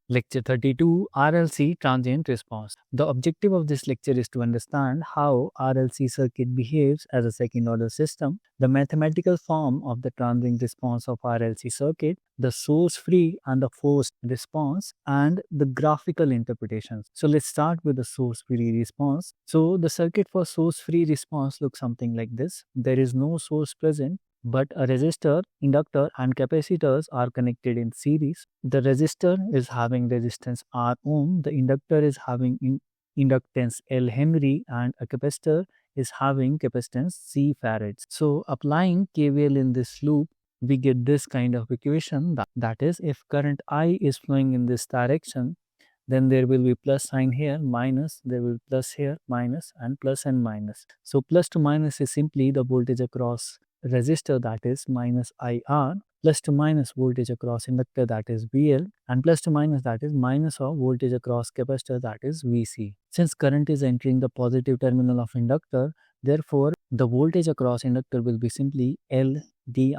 Lecture 32 RLC Transient Response. The objective of this lecture is to understand how RLC circuit behaves as a second order system, the mathematical form of the transient response of RLC circuit, the source free and the forced response, and the graphical interpretations. So let's start with the source free response. So the circuit for source free response looks something like this. There is no source present, but a resistor, inductor and capacitors are connected in series. The resistor is having resistance R ohm, the inductor is having inductance L Henry, and a capacitor is having capacitance C farads. So applying KVL in this loop, we get this kind of equation, that is, if current I is flowing in this direction, then there will be plus sign here, minus, there will be plus here, minus, and plus and minus. So plus to minus is simply the voltage across resistor, that is minus IR, plus to minus voltage across inductor, that is VL, and plus to minus, that is minus of voltage across capacitor, that is VC. Since current is entering the positive terminal of inductor, therefore the voltage across inductor will be simply L di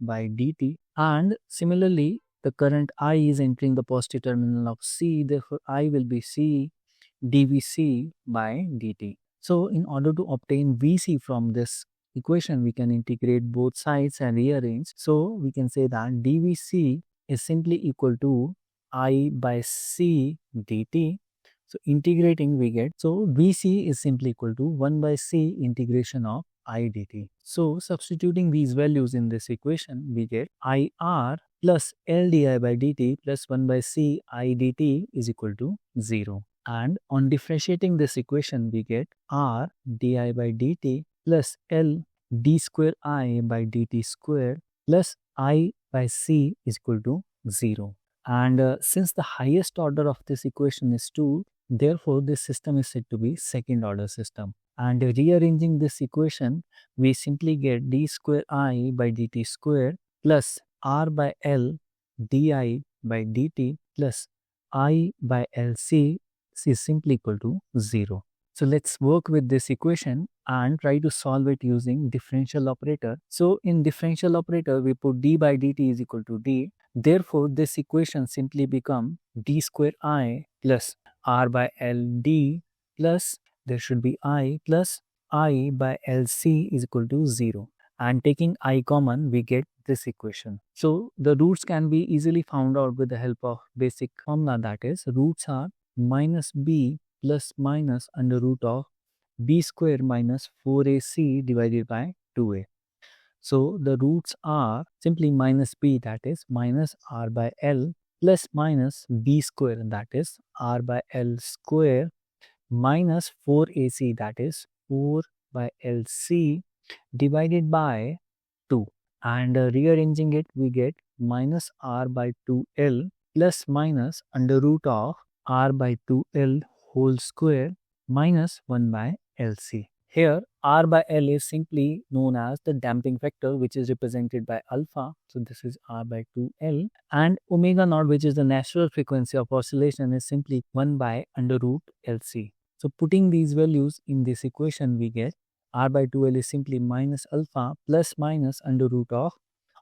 by dt, and similarly the current I is entering the positive terminal of C, therefore I will be C dVc by dt. So in order to obtain Vc from this equation, we can integrate both sides and rearrange. So we can say that dVc is simply equal to I by C dt. So integrating we get, so Vc is simply equal to 1 by C integration of I dt. So substituting these values in this equation, we get IR plus L di by dt plus 1 by C I dt is equal to 0. And on differentiating this equation, we get R di by dt plus L d square I by dt square plus I by C is equal to 0. And since the highest order of this equation is 2, therefore this system is said to be second order system. And rearranging this equation, we simply get d square I by dt square plus R by L di by dt plus I by LC is simply equal to 0. So let's work with this equation and try to solve it using differential operator. So in differential operator, we put d by dt is equal to d. Therefore, this equation simply become d square I plus R by L d plus there should be I plus I by LC is equal to 0. And taking I common, we get this equation. So the roots can be easily found out with the help of basic formula, that is, roots are minus b plus minus under root of b square minus 4ac divided by 2a. So the roots are simply minus b, that is minus r by l, plus minus b square, that is r by l square, minus 4ac, that is 4 by lc divided by 2. And rearranging it, we get minus r by 2l plus minus under root of r by 2l whole square minus 1 by lc. Here r by l is simply known as the damping factor, which is represented by alpha. So this is r by 2l, and omega naught, which is the natural frequency of oscillation, is simply 1 by under root lc. So putting these values in this equation, we get r by 2l is simply minus alpha plus minus under root of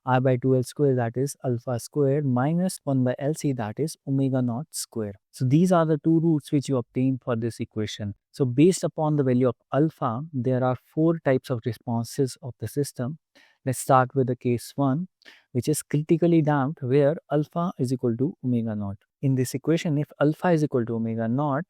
r by 2l square, that is alpha square, minus 1 by lc, that is omega naught square. So these are the two roots which you obtain for this equation. So based upon the value of alpha, there are 4 types of responses of the system. Let's start with the case 1, which is critically damped, where alpha is equal to omega naught. In this equation, if alpha is equal to omega naught,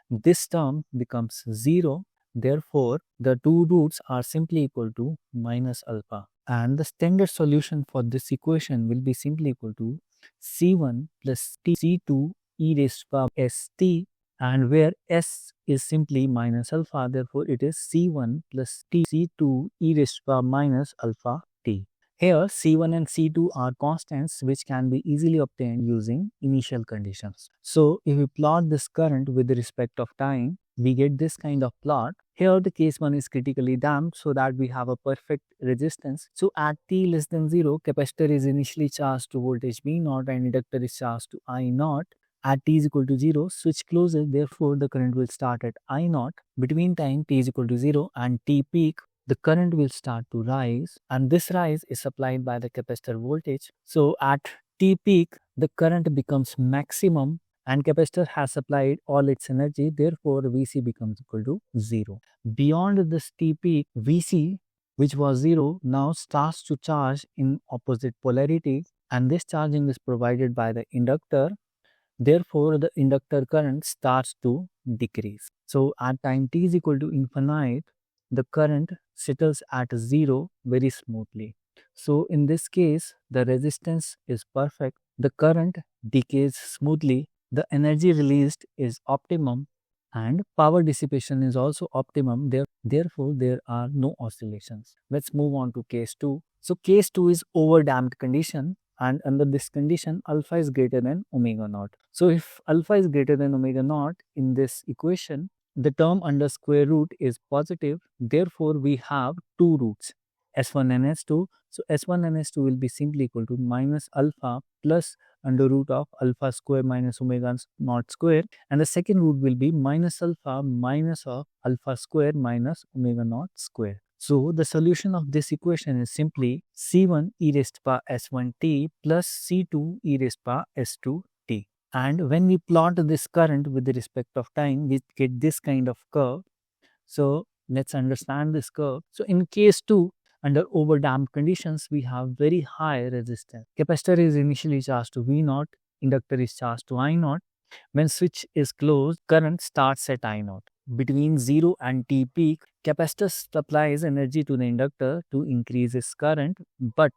this term becomes 0. Therefore, the two roots are simply equal to minus alpha. And the standard solution for this equation will be simply equal to C1 plus C2 e raised to power st, and where s is simply minus alpha, therefore it is C1 plus C2 e raised to power minus alpha t. Here C1 and C2 are constants which can be easily obtained using initial conditions. So if we plot this current with respect of time, we get this kind of plot. Here the case 1 is critically damped, so that we have a perfect resistance. So at t less than 0, capacitor is initially charged to voltage V0 and inductor is charged to I0. At t is equal to 0, switch closes, therefore the current will start at I0. Between time t is equal to 0 and t peak, the current will start to rise, and this rise is supplied by the capacitor voltage. So at t peak, the current becomes maximum and capacitor has supplied all its energy, therefore Vc becomes equal to 0. Beyond this T peak, Vc, which was 0, now starts to charge in opposite polarity, and this charging is provided by the inductor. Therefore, the inductor current starts to decrease. So, at time t is equal to infinite, the current settles at 0 very smoothly. So, in this case, the resistance is perfect, the current decays smoothly, the energy released is optimum, and power dissipation is also optimum. Therefore, there are no oscillations. Let's move on to case 2. So, case 2 is overdamped condition, and under this condition alpha is greater than omega naught. So if alpha is greater than omega naught in this equation, the term under square root is positive, therefore we have two roots, S1 and S2. So S1 and S2 will be simply equal to minus alpha plus under root of alpha square minus omega naught square, and the second root will be minus alpha minus of alpha square minus omega naught square. So the solution of this equation is simply C1 e raised to power S1t plus C2 e raised to power S2t. And when we plot this current with the respect of time, we get this kind of curve. So let's understand this curve. So in case 2, under overdamped conditions, we have very high resistance. Capacitor is initially charged to V0, inductor is charged to I0. When switch is closed, current starts at I0. Between 0 and T peak, capacitor supplies energy to the inductor to increase its current, but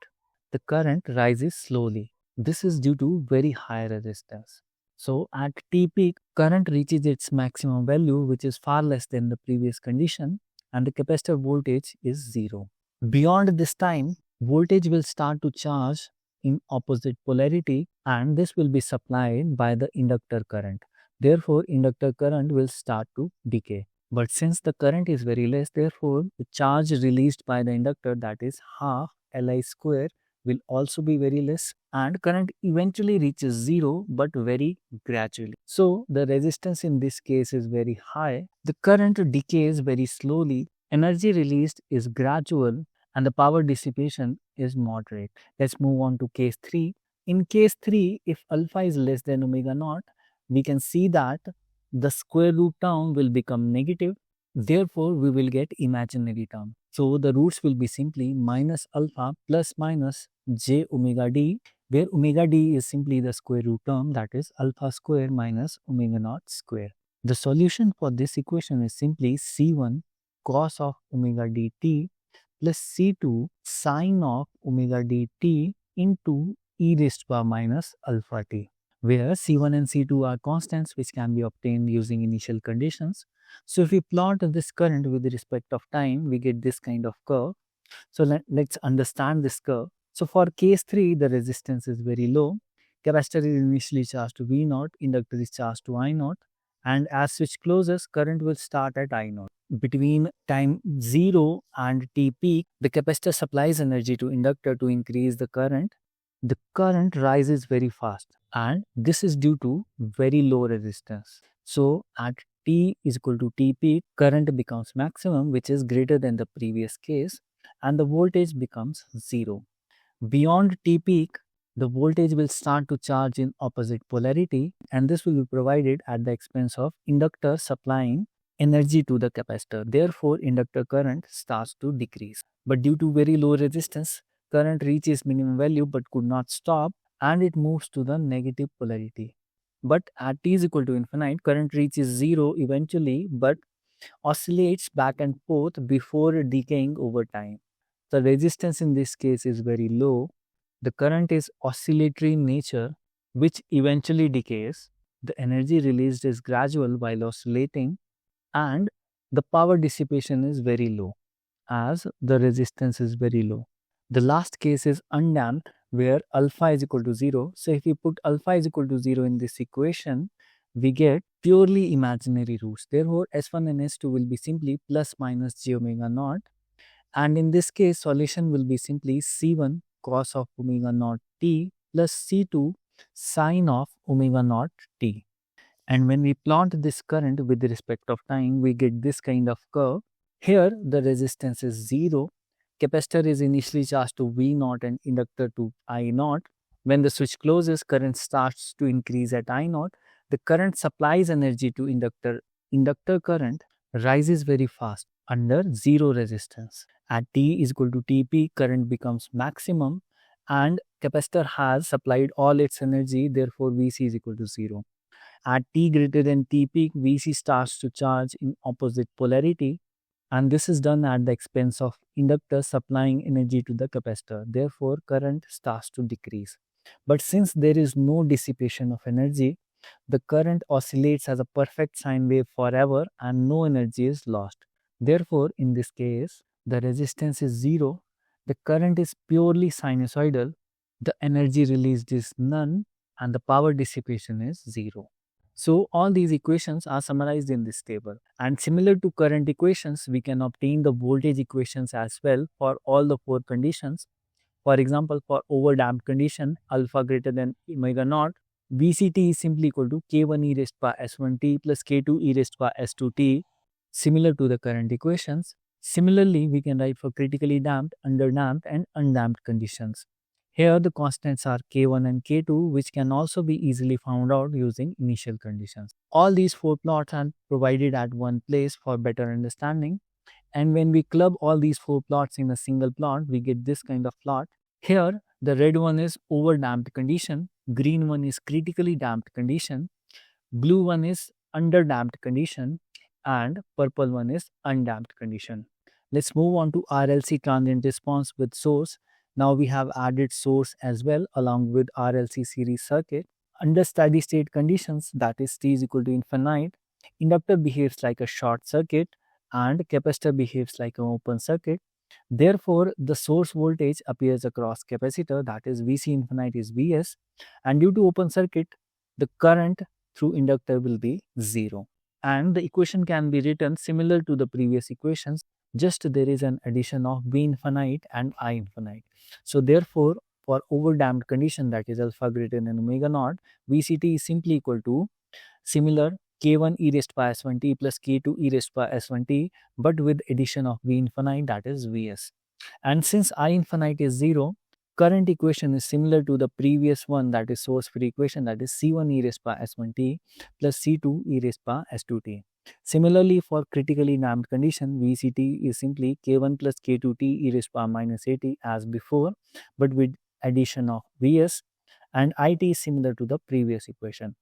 the current rises slowly. This is due to very high resistance. So at T peak, current reaches its maximum value, which is far less than the previous condition, and the capacitor voltage is 0. Beyond this time, voltage will start to charge in opposite polarity, and this will be supplied by the inductor current. Therefore, inductor current will start to decay. But since the current is very less, therefore, the charge released by the inductor, that is half Li square, will also be very less, and current eventually reaches 0 but very gradually. So, the resistance in this case is very high. The current decays very slowly, energy released is gradual, and the power dissipation is moderate. Let's move on to case 3. In case 3, if alpha is less than omega naught, we can see that the square root term will become negative. Therefore, we will get imaginary term. So, the roots will be simply minus alpha plus minus j omega d, where omega d is simply the square root term, that is alpha square minus omega naught square. The solution for this equation is simply C1 cos of omega dt plus C2 sine of omega dt into e raised to power minus alpha t, where C1 and C2 are constants which can be obtained using initial conditions. So if we plot this current with respect of time, we get this kind of curve. So let's understand this curve. So for case 3, the resistance is very low. Capacitor is initially charged to V0, inductor is charged to I0, and as switch closes, current will start at I0. Between time 0 and T peak, the capacitor supplies energy to inductor to increase the current. The current rises very fast, and this is due to very low resistance. So at T is equal to T peak, current becomes maximum, which is greater than the previous case, and the voltage becomes 0. Beyond T peak, the voltage will start to charge in opposite polarity, and this will be provided at the expense of inductor supplying energy to the capacitor. Therefore, inductor current starts to decrease. But due to very low resistance, current reaches minimum value but could not stop, and it moves to the negative polarity. But at t is equal to infinite, current reaches 0 eventually but oscillates back and forth before decaying over time. The resistance in this case is very low. The current is oscillatory in nature, which eventually decays. The energy released is gradual while oscillating, and the power dissipation is very low as the resistance is very low. The last case is undamped, where alpha is equal to 0. So if we put alpha is equal to 0 in this equation, we get purely imaginary roots. Therefore, S1 and S2 will be simply plus minus j omega naught. And in this case, solution will be simply C1 cos of omega naught t plus C2 sine of omega naught t. And when we plot this current with respect of time, we get this kind of curve. Here, the resistance is 0. Capacitor is initially charged to V0 and inductor to I0. When the switch closes, current starts to increase at I0. the current supplies energy to inductor. Inductor current rises very fast under zero resistance. At t is equal to Tp, current becomes maximum and capacitor has supplied all its energy, therefore Vc is equal to 0. At t greater than T peak, Vc starts to charge in opposite polarity, and this is done at the expense of inductor supplying energy to the capacitor. Therefore, current starts to decrease. But since there is no dissipation of energy, the current oscillates as a perfect sine wave forever and no energy is lost. Therefore, in this case, the resistance is 0, the current is purely sinusoidal, the energy released is none, and the power dissipation is 0. So all these equations are summarized in this table, and similar to current equations, we can obtain the voltage equations as well for all the 4 conditions. For example, for overdamped condition alpha greater than omega naught, Vct is simply equal to k1 e raised by s1t plus k2 e raised by s2t, similar to the current equations. Similarly, we can write for critically damped, underdamped and undamped conditions. Here the constants are k1 and k2, which can also be easily found out using initial conditions. All these 4 plots are provided at one place for better understanding. And when we club all these 4 plots in a single plot, we get this kind of plot. Here, the red one is overdamped condition, green one is critically damped condition, blue one is underdamped condition, and purple one is undamped condition. Let's move on to RLC transient response with source. Now we have added source as well along with RLC series circuit. Under steady state conditions, that is t is equal to infinite, inductor behaves like a short circuit and capacitor behaves like an open circuit. Therefore, the source voltage appears across capacitor, that is Vc infinite is Vs, and due to open circuit, the current through inductor will be 0. And the equation can be written similar to the previous equations, just there is an addition of V infinite and I infinite. So therefore, for overdamped condition, that is alpha greater than omega naught, Vct is simply equal to similar k1 e raised by s1t plus k2 e raised by s1t, but with addition of V infinite, that is Vs. And since I infinite is 0, current equation is similar to the previous one, that is source free equation, that is c1 e raised by s1t plus c2 e raised by s2t. Similarly, for critically damped condition, Vct is simply k1 plus k2t e raised by minus at as before, but with addition of Vs, and it is similar to the previous equation.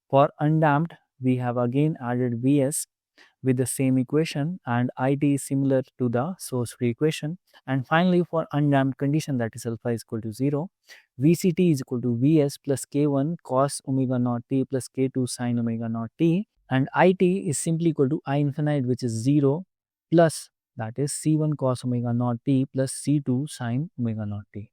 For undamped, we have again added Vs with the same equation, and it is similar to the source free equation. And finally, for undamped condition, that is alpha is equal to 0, Vct is equal to Vs plus k1 cos omega naught t plus k2 sin omega naught t, and it is simply equal to I infinite, which is 0, plus that is c1 cos omega naught t plus c2 sin omega naught t.